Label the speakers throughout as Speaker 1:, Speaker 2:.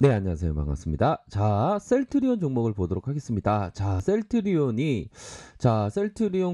Speaker 1: 네, 안녕하세요. 반갑습니다. 자, 셀트리온 종목을 보도록 하겠습니다. 셀트리온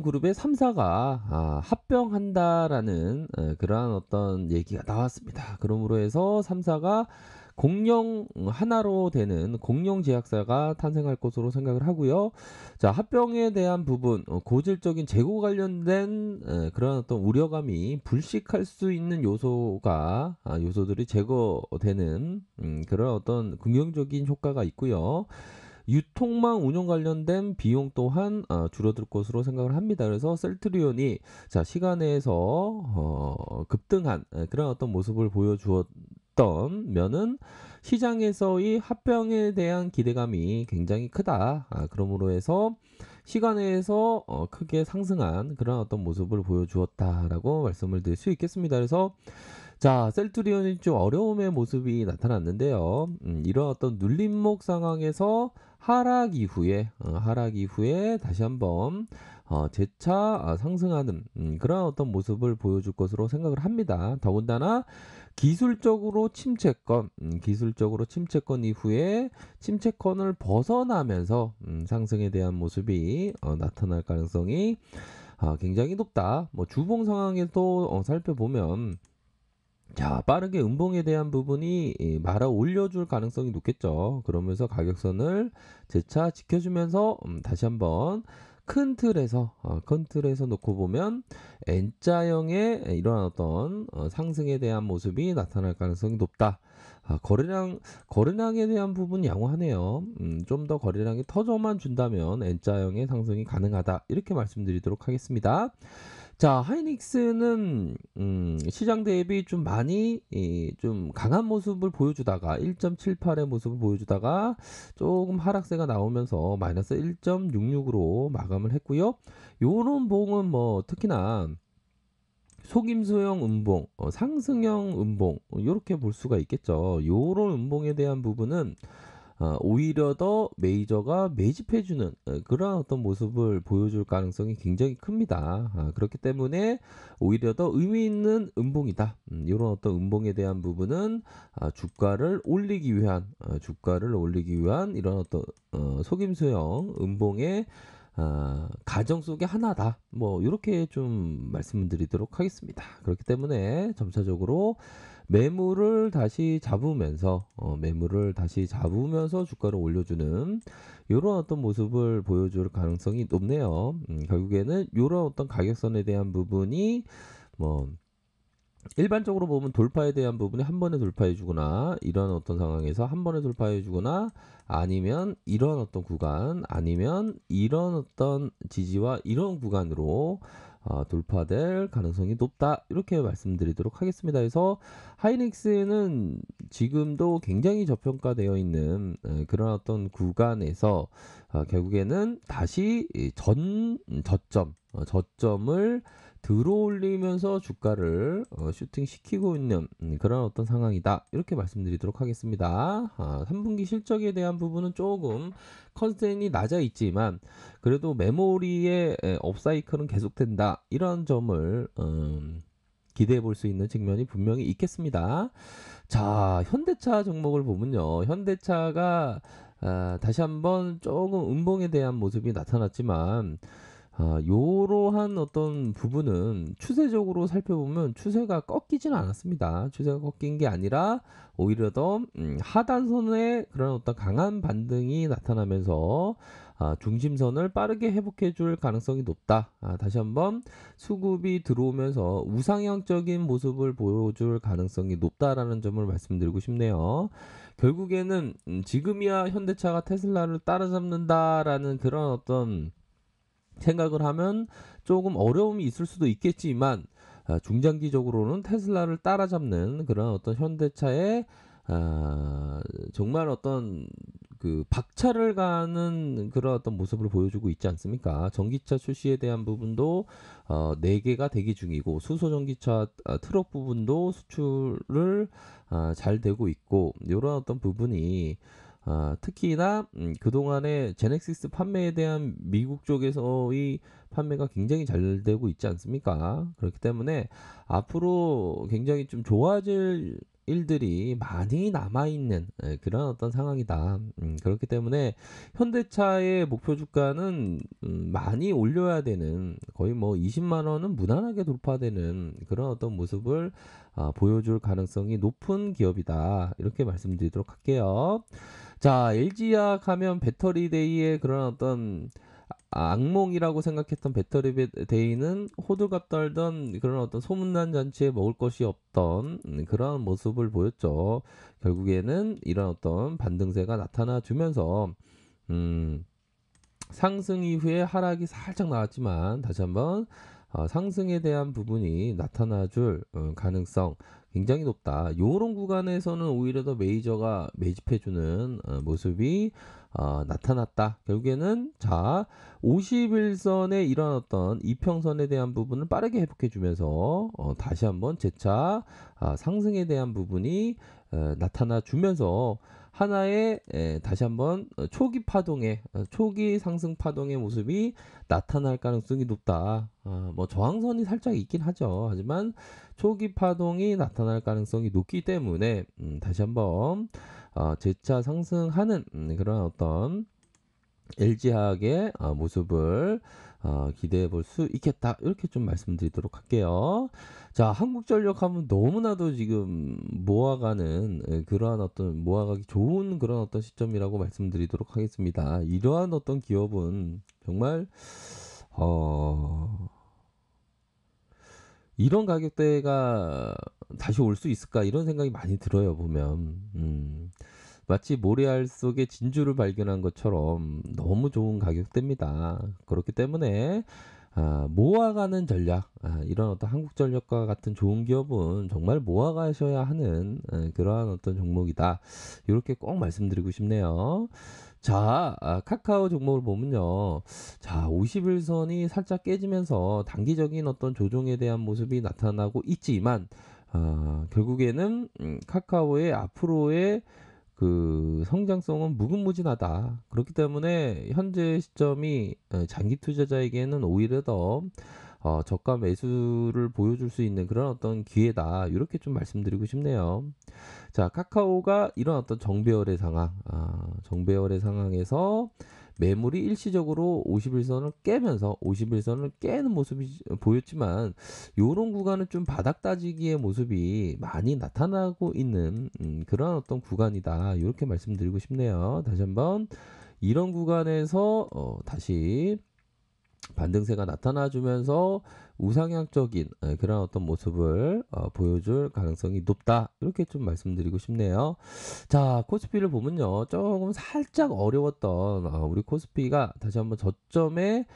Speaker 1: 그룹의 3사가 합병한다라는 그러한 어떤 얘기가 나왔습니다. 그러므로 해서 3사가 공룡 하나로 되는 공룡 제약사가 탄생할 것으로 생각을 하고요. 자, 합병에 대한 부분, 고질적인 재고 관련된 그런 어떤 우려감이 불식할 수 있는 요소들이 제거되는 그런 어떤 긍정적인 효과가 있고요. 유통망 운영 관련된 비용 또한 줄어들 것으로 생각을 합니다. 그래서 셀트리온이 자 시간에서 급등한 그런 어떤 모습을 보여주었던 면은 시장에서의 합병에 대한 기대감이 굉장히 크다. 그러므로 해서 시간에서 크게 상승한 그런 어떤 모습을 보여주었다라고 말씀을 드릴 수 있겠습니다. 그래서 자, 셀트리온이 좀 어려움의 모습이 나타났는데요. 이런 어떤 눌림목 상황에서 하락 이후에 다시 한번 재차 상승하는 그런 어떤 모습을 보여줄 것으로 생각을 합니다. 더군다나 기술적으로 침체권 이후에 침체권을 벗어나면서 상승에 대한 모습이 나타날 가능성이 굉장히 높다. 뭐 주봉 상황에도 살펴보면 자, 빠르게 음봉에 대한 부분이 말아 올려줄 가능성이 높겠죠. 그러면서 가격선을 재차 지켜주면서 다시 한번 큰 틀에서 놓고 보면 N자형의 이러한 어떤 상승에 대한 모습이 나타날 가능성이 높다. 거래량에 대한 부분 양호하네요. 좀 더 거래량이 터져만 준다면 N자형의 상승이 가능하다. 이렇게 말씀드리도록 하겠습니다. 자, 하이닉스는 시장 대비 좀 많이 좀 강한 모습을 보여주다가 1.78의 모습을 보여주다가 조금 하락세가 나오면서 마이너스 1.66으로 마감을 했고요. 요런 봉은 뭐 특히나 속임수형 음봉, 상승형 음봉 요렇게 볼 수가 있겠죠. 요런 음봉에 대한 부분은 오히려 더 메이저가 매집해주는 그런 어떤 모습을 보여줄 가능성이 굉장히 큽니다. 그렇기 때문에 오히려 더 의미 있는 음봉이다. 이런 어떤 음봉에 대한 부분은 주가를 올리기 위한 이런 어떤 속임수형 음봉의 가정 속의 하나다. 뭐 이렇게 좀 말씀드리도록 하겠습니다. 그렇기 때문에 점차적으로 매물을 다시 잡으면서 주가를 올려주는 이런 어떤 모습을 보여줄 가능성이 높네요. 결국에는 이런 어떤 가격선에 대한 부분이 뭐 일반적으로 보면 돌파에 대한 부분이 한 번에 돌파해 주거나 이런 어떤 상황에서 한 번에 돌파해 주거나 아니면 이런 어떤 구간 아니면 이런 어떤 지지와 이런 구간으로 돌파될 가능성이 높다 이렇게 말씀드리도록 하겠습니다. 그래서 하이닉스는 지금도 굉장히 저평가되어 있는 그런 어떤 구간에서 결국에는 다시 저점을 들어올리면서 주가를 슈팅시키고 있는 그런 어떤 상황이다. 이렇게 말씀드리도록 하겠습니다. 3분기 실적에 대한 부분은 조금 컨센이 낮아 있지만 그래도 메모리의 업사이클은 계속된다. 이런 점을 기대해 볼 수 있는 측면이 분명히 있겠습니다. 자, 현대차 종목을 보면요. 현대차가 다시 한번 조금 음봉에 대한 모습이 나타났지만 요러한 어떤 부분은 추세적으로 살펴보면 추세가 꺾이지는 않았습니다. 추세가 꺾인 게 아니라 오히려 더 하단선에 그런 어떤 강한 반등이 나타나면서 중심선을 빠르게 회복해 줄 가능성이 높다. 다시 한번 수급이 들어오면서 우상향적인 모습을 보여줄 가능성이 높다라는 점을 말씀드리고 싶네요. 결국에는 지금이야 현대차가 테슬라를 따라잡는다라는 그런 어떤 생각을 하면 조금 어려움이 있을 수도 있겠지만 중장기적으로는 테슬라를 따라잡는 그런 어떤 현대차의 정말 어떤 그 박차를 가는 그런 어떤 모습을 보여주고 있지 않습니까? 전기차 출시에 대한 부분도 4개가 대기 중이고 수소 전기차 트럭 부분도 수출을 잘 되고 있고 이런 어떤 부분이 특히나 그동안에 제넥시스 판매에 대한 미국 쪽에서의 판매가 굉장히 잘 되고 있지 않습니까? 그렇기 때문에 앞으로 굉장히 좀 좋아질 일들이 많이 남아있는 그런 어떤 상황이다. 그렇기 때문에 현대차의 목표 주가는 많이 올려야 되는 거의 뭐 20만 원은 무난하게 돌파되는 그런 어떤 모습을 보여줄 가능성이 높은 기업이다. 이렇게 말씀드리도록 할게요. 자, LG화학 하면 배터리데이의 그런 어떤 악몽이라고 생각했던 배터리데이는 호들갑 떨던 그런 어떤 소문난 잔치에 먹을 것이 없던 그런 모습을 보였죠. 결국에는 이런 어떤 반등세가 나타나 주면서 음, 상승 이후에 하락이 살짝 나왔지만 다시 한번 상승에 대한 부분이 나타나 줄 가능성 굉장히 높다. 요런 구간에서는 오히려 더 메이저가 매집해주는 모습이 나타났다. 결국에는 자 51선의 이런 어떤 이평선에 대한 부분을 빠르게 회복해주면서 다시 한번 재차 상승에 대한 부분이 나타나 주면서 하나의 다시 한번 초기 파동의 초기 상승 파동의 모습이 나타날 가능성이 높다. 뭐 저항선이 살짝 있긴 하죠. 하지만 초기 파동이 나타날 가능성이 높기 때문에 다시 한번 재차 상승하는 그런 어떤 LG화학의 모습을 기대해 볼 수 있겠다. 이렇게 좀 말씀드리도록 할게요. 자, 한국전력 하면 너무나도 지금 모아가는 그러한 어떤 모아가기 좋은 그런 어떤 시점이라고 말씀드리도록 하겠습니다. 이러한 어떤 기업은 정말 어, 이런 가격대가 다시 올 수 있을까 이런 생각이 많이 들어요 보면 마치 모래알 속에 진주를 발견한 것처럼 너무 좋은 가격대입니다. 그렇기 때문에 모아가는 전략 이런 어떤 한국전력과 같은 좋은 기업은 정말 모아가셔야 하는 그러한 어떤 종목이다. 이렇게 꼭 말씀드리고 싶네요. 자, 카카오 종목을 보면요. 자, 50일선이 살짝 깨지면서 단기적인 어떤 조정에 대한 모습이 나타나고 있지만, 결국에는 카카오의 앞으로의 그 성장성은 무궁무진하다. 그렇기 때문에 현재 시점이 장기 투자자에게는 오히려 더 저가 매수를 보여줄 수 있는 그런 어떤 기회다. 이렇게 좀 말씀드리고 싶네요. 자, 카카오가 이런 어떤 정배열의 상황, 정배열의 상황에서 매물이 일시적으로 51선을 깨면서 51선을 깨는 모습이 보였지만 요런 구간은 좀 바닥 다지기의 모습이 많이 나타나고 있는 그런 어떤 구간이다. 이렇게 말씀드리고 싶네요. 다시 한번 이런 구간에서 다시 반등세가 나타나주면서 우상향적인 그런 어떤 모습을 보여줄 가능성이 높다. 이렇게 좀 말씀드리고 싶네요. 자, 코스피를 보면요. 조금 살짝 어려웠던 우리 코스피가 다시 한번 저점에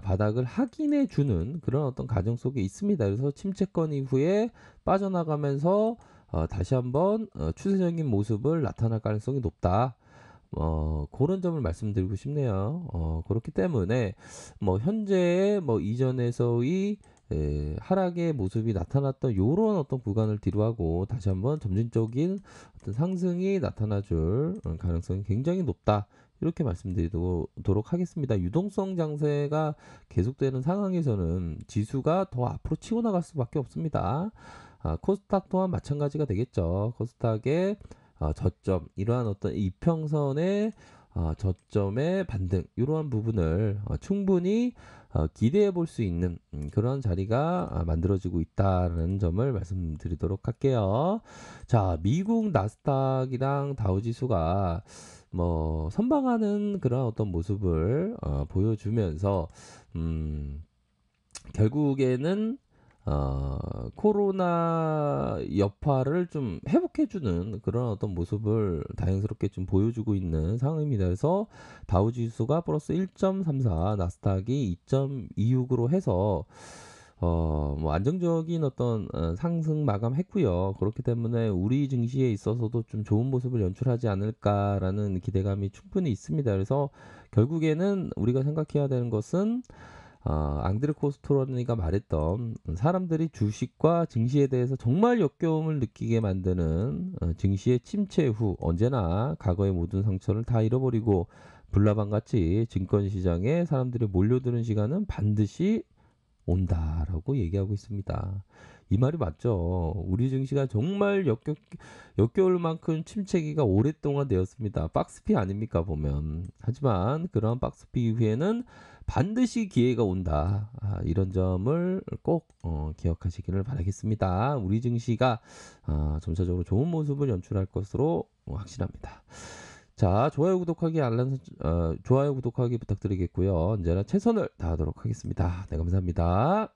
Speaker 1: 바닥을 확인해 주는 그런 어떤 과정 속에 있습니다. 그래서 침체권 이후에 빠져나가면서 다시 한번 추세적인 모습을 나타날 가능성이 높다. 그런 점을 말씀드리고 싶네요. 그렇기 때문에 뭐 현재 뭐 이전에서의 하락의 모습이 나타났던 요런 어떤 구간을 뒤로하고 다시 한번 점진적인 어떤 상승이 나타나 줄 가능성이 굉장히 높다. 이렇게 말씀드리도록 하겠습니다. 유동성 장세가 계속되는 상황에서는 지수가 더 앞으로 치고 나갈 수밖에 없습니다. 코스닥 또한 마찬가지가 되겠죠. 코스닥의 저점 이러한 어떤 이평선의 저점의 반등 이러한 부분을 충분히 기대해 볼 수 있는 그런 자리가 만들어지고 있다는 점을 말씀드리도록 할게요. 자, 미국 나스닥이랑 다우지수가 뭐 선방하는 그런 어떤 모습을 보여주면서 결국에는 코로나 여파를 좀 회복해주는 그런 어떤 모습을 다행스럽게 좀 보여주고 있는 상황입니다. 그래서 다우지수가 플러스 1.34, 나스닥이 2.26으로 해서 뭐 안정적인 어떤 상승 마감했고요. 그렇기 때문에 우리 증시에 있어서도 좀 좋은 모습을 연출하지 않을까라는 기대감이 충분히 있습니다. 그래서 결국에는 우리가 생각해야 되는 것은 앙드레 코스토로니가 말했던 사람들이 주식과 증시에 대해서 정말 역겨움을 느끼게 만드는 증시의 침체 후 언제나 과거의 모든 상처를 다 잃어버리고 불나방같이 증권시장에 사람들이 몰려드는 시간은 반드시 온다라고 얘기하고 있습니다. 이 말이 맞죠. 우리 증시가 정말 역겨울 만큼 침체기가 오랫동안 되었습니다. 박스피 아닙니까 보면. 하지만 그러한 박스피 이후에는 반드시 기회가 온다. 이런 점을 꼭 기억하시기를 바라겠습니다. 우리 증시가 점차적으로 좋은 모습을 연출할 것으로 확신합니다. 자, 좋아요 구독하기 부탁드리겠고요. 언제나 최선을 다하도록 하겠습니다. 네, 감사합니다.